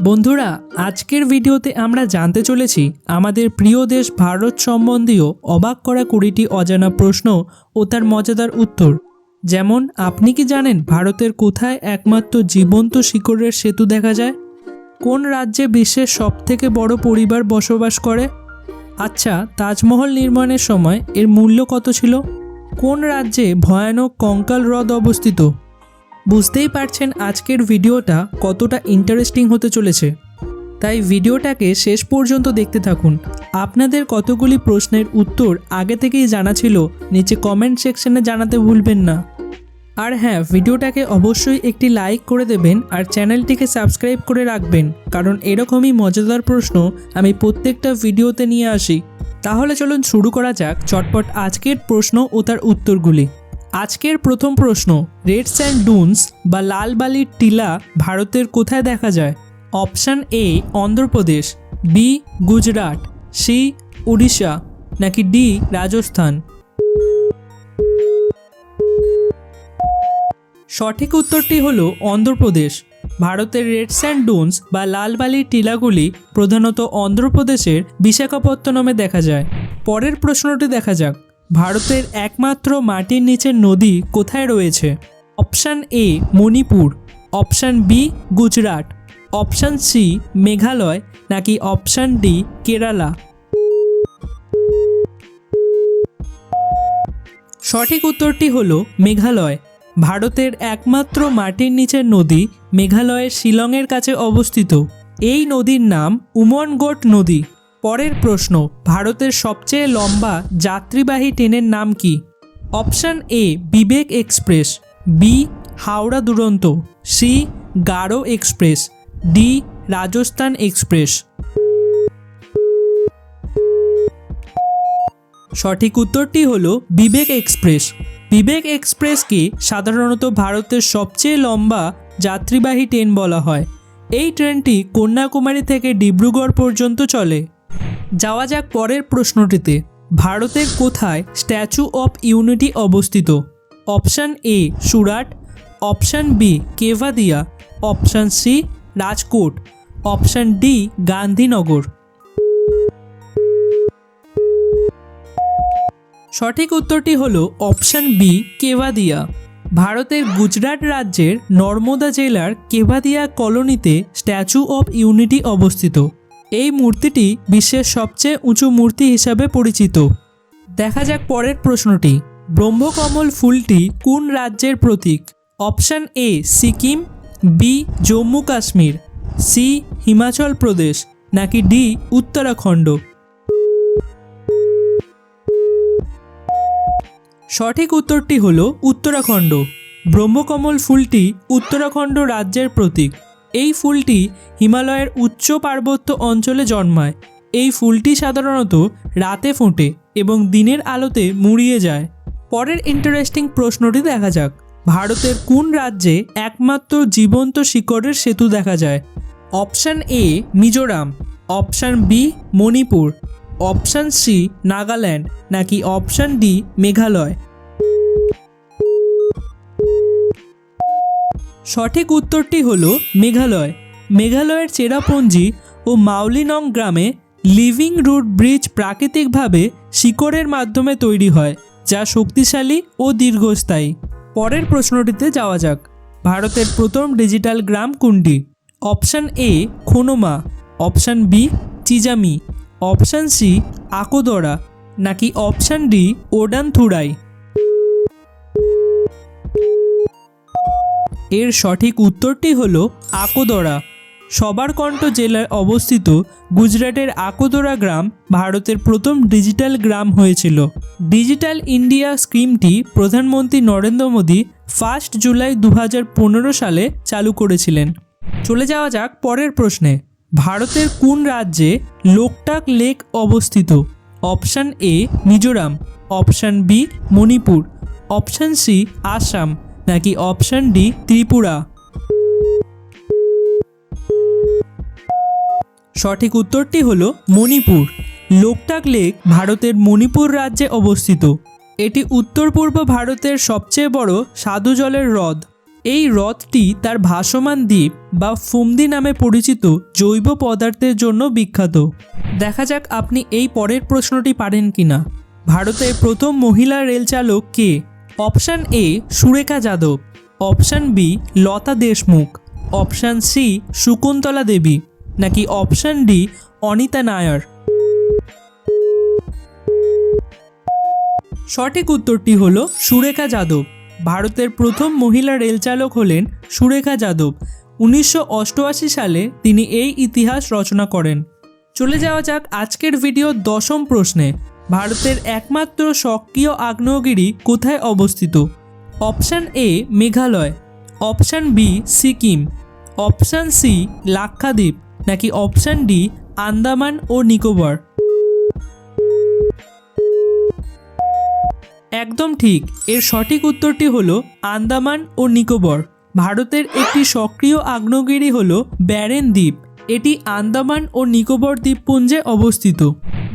বন্ধুরা, আজকের ভিডিওতে আমরা জানতে চলেছি আমাদের প্রিয় দেশ ভারত সম্বন্ধীয় অবাক করা 20টি অজানা প্রশ্ন ও তার মজাদার উত্তর। যেমন, আপনি কি জানেন ভারতের কোথায় একমাত্র জীবন্ত শিকড়ের সেতু দেখা যায়? কোন রাজ্যে বিশ্বের সবথেকে বড় পরিবার বসবাস করে? আচ্ছা, তাজমহল নির্মাণের সময় এর মূল্য কত ছিল? কোন রাজ্যে ভয়ানক কঙ্কাল হ্রদ অবস্থিত? বুঝতেই পারছেন আজকের ভিডিওটা কতটা ইন্টারেস্টিং হতে চলেছে, তাই ভিডিওটাকে শেষ পর্যন্ত দেখতে থাকুন। আপনাদের কতগুলি প্রশ্নের উত্তর আগে থেকেই জানা ছিল নিচে কমেন্ট সেকশনে জানাতে ভুলবেন না। আর হ্যাঁ, ভিডিওটাকে অবশ্যই একটি লাইক করে দেবেন আর চ্যানেলটিকে সাবস্ক্রাইব করে রাখবেন, কারণ এরকমই মজাদার প্রশ্ন আমি প্রত্যেকটা ভিডিওতে নিয়ে আসি। তাহলে চলুন শুরু করা যাক চটপট আজকের প্রশ্ন ও তার উত্তরগুলি। আজকের প্রথম প্রশ্ন, রেড স্যান্ড ডুনস বা লাল বালির টিলা ভারতের কোথায় দেখা যায়? Option A Andhra Pradesh, B Gujarat, C Orissa, নাকি ডি রাজস্থান? সঠিক উত্তরটি হলো অন্ধ্রপ্রদেশ। ভারতের রেড স্যান্ড ডুনস বা লাল বালির টিলাগুলি প্রধানত অন্ধ্রপ্রদেশের বিশাখাপত্তনমে দেখা যায়। পরের প্রশ্নটি দেখা যাক, ভারতের একমাত্র মাটির নিচের নদী কোথায় রয়েছে? Option A Manipur, option B Gujarat, option C Meghalaya, নাকি অপশান ডি কেরালা? সঠিক উত্তরটি হলো মেঘালয়। ভারতের একমাত্র মাটির নিচের নদী মেঘালয়ের শিলংয়ের কাছে অবস্থিত। এই নদীর নাম উমনগোট নদী। পরের প্রশ্ন, ভারতের সবচেয়ে লম্বা যাত্রীবাহী ট্রেনের নাম কি? Option A Vivek express, B Howrah Duronto, C Garo express, D Rajasthan express. সঠিক উত্তরটি হলো বিবেক এক্সপ্রেস। বিবেক এক্সপ্রেসকে সাধারণত ভারতের সবচেয়ে লম্বা যাত্রীবাহী ট্রেন বলা হয়। এই ট্রেনটি কন্যাকুমারী থেকে ডিব্রুগড় পর্যন্ত চলে। যাওয়া যাক পরের প্রশ্নটিতে, ভারতের কোথায় স্ট্যাচু অফ ইউনিটি অবস্থিত? Option A Surat, option B Kevadia, option C Rajkot, option D Gandhinagar. সঠিক উত্তরটি হলো অপশান বি কেভাদিয়া। ভারতের গুজরাট রাজ্যের নর্মদা জেলার কেভাদিয়া কলোনিতে স্ট্যাচু অফ ইউনিটি অবস্থিত। এই মূর্তিটি বিশ্বের সবচেয়ে উঁচু মূর্তি হিসাবে পরিচিত। দেখা যাক পরের প্রশ্নটি, ব্রহ্মকমল ফুলটি কোন রাজ্যের প্রতীক? Option A Sikkim, B Jammu Kashmir, C Himachal Pradesh, নাকি ডি উত্তরাখণ্ড? সঠিক উত্তরটি হলো উত্তরাখণ্ড। ব্রহ্মকমল ফুলটি উত্তরাখণ্ড রাজ্যের প্রতীক। এই ফুলটি হিমালয়ের উচ্চ পার্বত্য অঞ্চলে জন্মায়। এই ফুলটি সাধারণত রাতে ফোটে এবং দিনের আলোতে মুড়িয়ে যায়। পরের ইন্টারেস্টিং প্রশ্নটি দেখা যাক, ভারতের কোন রাজ্যে একমাত্র জীবন্ত শিকড়ের সেতু দেখা যায়? Option A Mizoram, option B Manipur, option C Nagaland, নাকি অপশান ডি মেঘালয়? সঠিক উত্তরটি হলো মেঘালয়। মেঘালয়ের চেরাপুঞ্জি ও মাউলিনং গ্রামে লিভিং রুট ব্রিজ প্রাকৃতিকভাবে শিকড়ের মাধ্যমে তৈরি হয়, যা শক্তিশালী ও দীর্ঘস্থায়ী। পরের প্রশ্নটিতে যাওয়া যাক, ভারতের প্রথম ডিজিটাল গ্রাম কোনটি? Option A Khonoma, option B Chizami, option C Akodara, নাকি অপশান ডি ওডানথুরাই? এর সঠিক উত্তরটি হলো আকোদরা। সবারকন্ঠ জেলায় অবস্থিত গুজরাটের আকোদরা গ্রাম ভারতের প্রথম ডিজিটাল গ্রাম হয়েছিল। ডিজিটাল ইন্ডিয়া স্কিমটি প্রধানমন্ত্রী নরেন্দ্র মোদী 1 জুলাই 2015 সালে চালু করেছিলেন। চলে যাওয়া যাক পরের প্রশ্নে, ভারতের কোন রাজ্যে লোকটাক লেক অবস্থিত? Option A Mizoram, option B Manipur, option C Assam, নাকি অপশান ডি ত্রিপুরা? সঠিক উত্তরটি হলো মণিপুর। লোকটাক লেক ভারতের মণিপুর রাজ্যে অবস্থিত। এটি উত্তর পূর্ব ভারতের সবচেয়ে বড় স্বাদু জলের হ্রদ। এই হ্রদটি তার ভাসমান দ্বীপ বা ফুমদি নামে পরিচিত জৈব পদার্থের জন্য বিখ্যাত। দেখা যাক আপনি এই পরের প্রশ্নটি পারেন কিনা। ভারতের প্রথম মহিলা রেল চালক কে? Option A Surekha Yadav, option B Lata Deshmukh, option C Shakuntala Devi, নাকি অপশান ডি অনিতা নায়ার। সঠিক উত্তরটি হলো সুরেখা যাদব। ভারতের প্রথম মহিলা রেল চালক হলেন সুরেখা যাদব। 1988 সালে তিনি এই ইতিহাস রচনা করেন। চলে যাওয়া যাক আজকের ভিডিওর 10ম প্রশ্নে। ভারতের একমাত্র সক্রিয় আগ্নেয়গিরি কোথায় অবস্থিত? Option A Meghalaya, option B Sikkim, option C Lakshadweep, নাকি অপশান ডি আন্দামান ও নিকোবর। একদম ঠিক, এর সঠিক উত্তরটি হলো আন্দামান ও নিকোবর। ভারতের একটি সক্রিয় আগ্নেয়গিরি হলো ব্যারেন দ্বীপ। এটি আন্দামান ও নিকোবর দ্বীপপুঞ্জে অবস্থিত।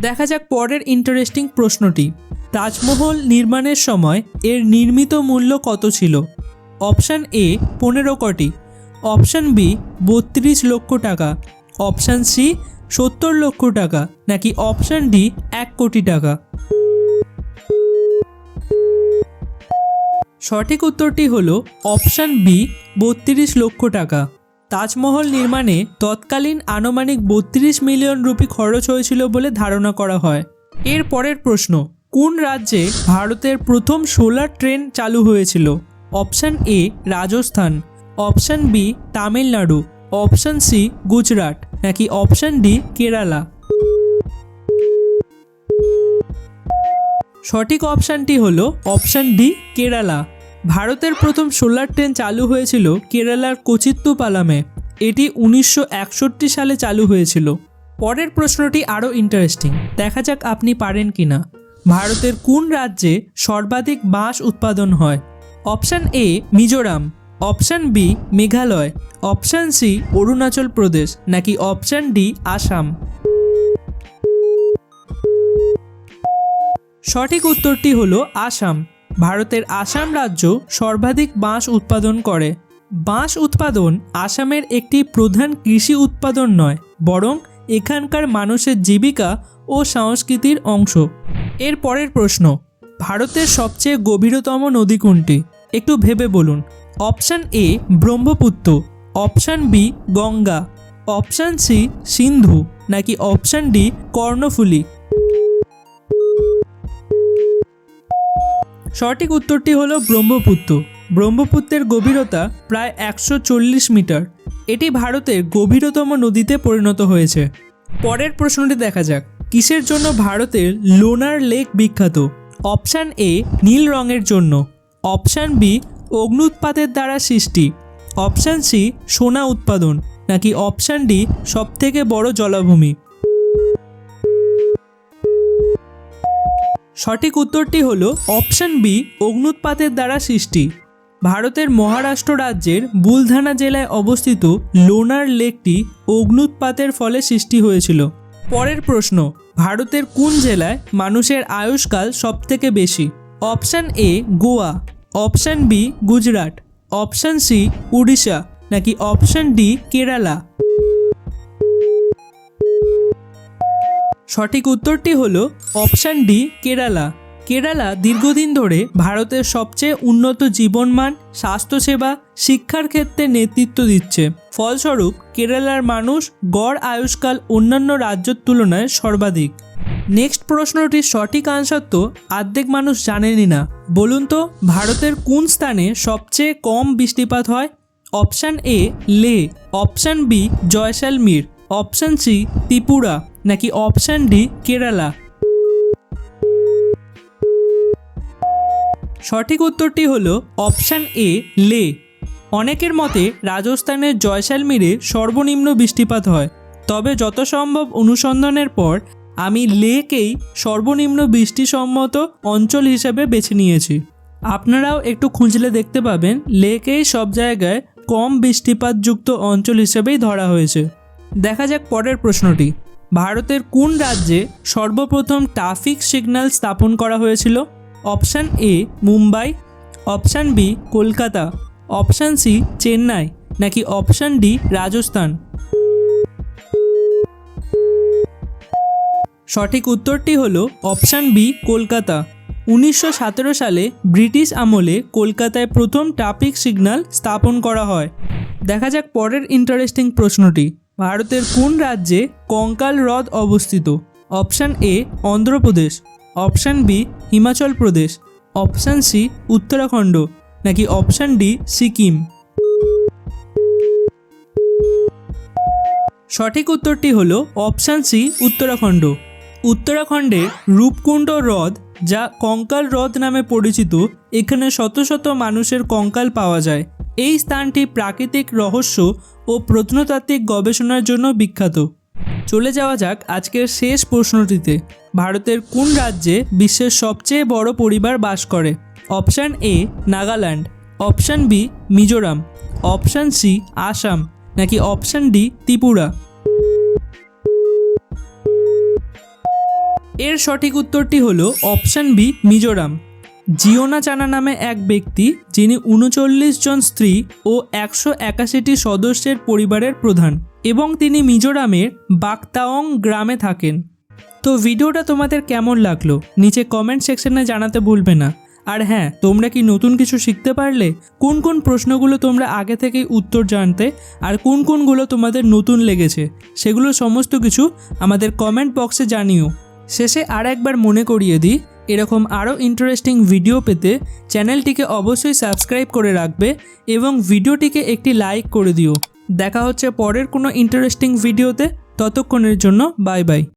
দেখা যাক পরের ইন্টারেস্টিং প্রশ্নটি। তাজমহল নির্মাণের সময় এর নির্মিত মূল্য কত ছিল? অপশান এ 15 কোটি, অপশান বি 32 লক্ষ টাকা, অপশান সি 70 লক্ষ টাকা, নাকি অপশান ডি 1 কোটি টাকা। সঠিক উত্তরটি হলো অপশান বি 32 লক্ষ টাকা। তাজমহল নির্মাণে তৎকালীন আনুমানিক 32 মিলিয়ন রুপি খরচ হয়েছিল বলে ধারণা করা হয়। এর পরের প্রশ্ন, কোন রাজ্যে ভারতের প্রথম সোলার ট্রেন চালু হয়েছিল? Option A Rajasthan, option B Tamil Nadu, option C Gujarat, নাকি অপশান ডি কেরালা। সঠিক অপশানটি হলো অপশান ডি কেরালা। ভারতের প্রথম সোলার ট্রেন চালু হয়েছিল কেরালার কোচিত্তুপালামে। এটি 1961 সালে চালু হয়েছিল। পরের প্রশ্নটি আরও ইন্টারেস্টিং, দেখা যাক আপনি পারেন কিনা। ভারতের কোন রাজ্যে সর্বাধিক বাঁশ উৎপাদন হয়? Option A Mizoram, option B Meghalaya, option C Arunachal Pradesh, নাকি অপশান ডি আসাম। সঠিক উত্তরটি হলো আসাম। ভারতের আসাম রাজ্য সর্বাধিক বাঁশ উৎপাদন করে। বাঁশ উৎপাদন আসামের একটি প্রধান কৃষি উৎপাদন নয়, বরং এখানকার মানুষের জীবিকা ও সংস্কৃতির অংশ। এর পরের প্রশ্ন, ভারতের সবচেয়ে গভীরতম নদী কোনটি? একটু ভেবে বলুন। Option A Brahmaputra, option B Ganga, option C Sindhu, নাকি অপশান ডি কর্ণফুলী। সঠিক উত্তরটি হলো ব্রহ্মপুত্র। ব্রহ্মপুত্রের গভীরতা প্রায় 140 মিটার। এটি ভারতের গভীরতম নদীতে পরিণত হয়েছে। পরের প্রশ্নটি দেখা যাক, কিসের জন্য ভারতের লোনার লেক বিখ্যাত? অপশান এ নীল রঙের জন্য, অপশান বি অগ্ন্যুৎপাতের দ্বারা সৃষ্টি, অপশান সি সোনা উৎপাদন, নাকি অপশান ডি সবথেকে বড় জলাভূমি। সঠিক উত্তরটি হলো অপশান বি অগ্ন্যুৎপাতের দ্বারা সৃষ্টি। ভারতের মহারাষ্ট্র রাজ্যের বুলধানা জেলায় অবস্থিত লোনার লেকটি অগ্ন্যুৎপাতের ফলে সৃষ্টি হয়েছিল। পরের প্রশ্ন, ভারতের কোন জেলায় মানুষের আয়ুষ্কাল সবথেকে বেশি? Option A Goa, option B Gujarat, option C Orissa, নাকি অপশান ডি কেরালা। সঠিক উত্তরটি হলো অপশান ডি কেরালা। কেরালা দীর্ঘদিন ধরে ভারতের সবচেয়ে উন্নত জীবনমান, স্বাস্থ্যসেবা, শিক্ষার ক্ষেত্রে নেতৃত্ব দিচ্ছে। ফলস্বরূপ কেরালার মানুষ গড় আয়ুষ্কাল অন্যান্য রাজ্যের তুলনায় সর্বাধিক। নেক্সট প্রশ্নটির সঠিক আনসার তো অর্ধেক মানুষ জানেনই না। বলুন তো, ভারতের কোন স্থানে সবচেয়ে কম বৃষ্টিপাত হয়? Option A Leh, option B Jaisalmer, option C Tripura, নাকি অপশান ডি কেরালা। সঠিক উত্তরটি হলো অপশান এ লে। অনেকের মতে রাজস্থানের জয়সালমীরে সর্বনিম্ন বৃষ্টিপাত হয়, তবে যত সম্ভব অনুসন্ধানের পর আমি লেকেই সর্বনিম্ন বৃষ্টিসম্মত অঞ্চল হিসেবে বেছে নিয়েছি। আপনারাও একটু খুঁজলে দেখতে পাবেন লেকেই সব জায়গায় কম বৃষ্টিপাতযুক্ত অঞ্চল হিসেবেই ধরা হয়েছে। দেখা যাক পরের প্রশ্নটি। ভারতের কোন রাজ্যে সর্বপ্রথম ট্রাফিক সিগন্যাল স্থাপন করা হয়েছিল? Option A Mumbai, option B Kolkata, option C Chennai নাকি অপশান ডি রাজস্থান? সঠিক উত্তরটি হলো অপশান বি কলকাতা। 1917 সালে ব্রিটিশ আমলে কলকাতায় প্রথম ট্রাফিক সিগন্যাল স্থাপন করা হয়। দেখা যাক পরের ইন্টারেস্টিং প্রশ্নটি। ভারতের কোন রাজ্যে কঙ্কাল হ্রদ অবস্থিত? Option A Andhra Pradesh, option B Himachal Pradesh, option C Uttarakhand নাকি অপশান ডি সিকিম? সঠিক উত্তরটি হলো অপশান সি উত্তরাখণ্ড। উত্তরাখণ্ডের রূপকুণ্ড হ্রদ, যা কঙ্কাল হ্রদ নামে পরিচিত, এখানে শত শত মানুষের কঙ্কাল পাওয়া যায়। এই স্থানটি প্রাকৃতিক রহস্য ও প্রত্নতাত্ত্বিক গবেষণার জন্য বিখ্যাত। চলে যাওয়া যাক আজকের শেষ প্রশ্নটিতে। ভারতের কোন রাজ্যে বিশ্বের সবচেয়ে বড় পরিবার বাস করে? Option A Nagaland, option B Mizoram, option C Assam নাকি অপশান ডি ত্রিপুরা? এর সঠিক উত্তরটি হলো অপশান বি মিজোরাম। জিওনা চানা নামে এক ব্যক্তি, যিনি 39 জন স্ত্রী ও 181টি সদস্যের পরিবারের প্রধান, এবং তিনি মিজোরামের বাকতাওয়ং গ্রামে থাকেন। তো ভিডিওটা তোমাদের কেমন লাগলো নিচে কমেন্ট সেকশনে জানাতে ভুলবে না। আর হ্যাঁ, তোমরা কি নতুন কিছু শিখতে পারলে? কোন কোন প্রশ্নগুলো তোমরা আগে থেকেই উত্তর জানতে আর কোন কোনগুলো তোমাদের নতুন লেগেছে, সেগুলো সমস্ত কিছু আমাদের কমেন্ট বক্সে জানিও। শেষে আর একবার মনে করিয়ে দিই, এরকম আরও ইন্টারেস্টিং ভিডিও পেতে চ্যানেলটিকে অবশ্যই সাবস্ক্রাইব করে রাখবে এবং ভিডিওটিকে একটি লাইক করে দিও। দেখা হচ্ছে পরের কোনো ইন্টারেস্টিং ভিডিওতে। ততক্ষণের জন্য বাই বাই।